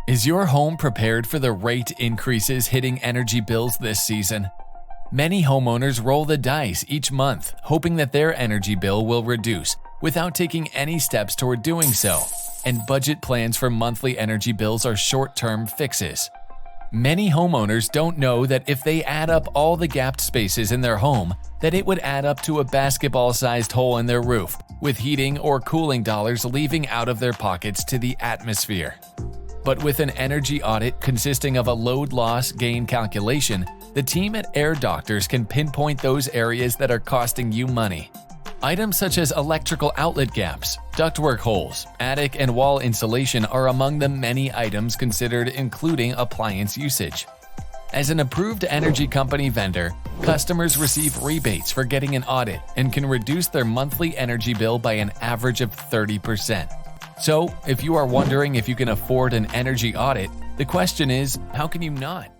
Is your home prepared for the rate increases hitting energy bills this season? Many homeowners roll the dice each month, hoping that their energy bill will reduce without taking any steps toward doing so, and budget plans for monthly energy bills are short-term fixes. Many homeowners don't know that if they add up all the gapped spaces in their home, that it would add up to a basketball-sized hole in their roof, with heating or cooling dollars leaving out of their pockets to the atmosphere. But with an energy audit consisting of a load loss gain calculation, the team at Air Doctors can pinpoint those areas that are costing you money. Items such as electrical outlet gaps, ductwork holes, attic and wall insulation are among the many items considered, including appliance usage. As an approved energy company vendor, customers receive rebates for getting an audit and can reduce their monthly energy bill by an average of 30%. So, if you are wondering if you can afford an energy audit, the question is, how can you not?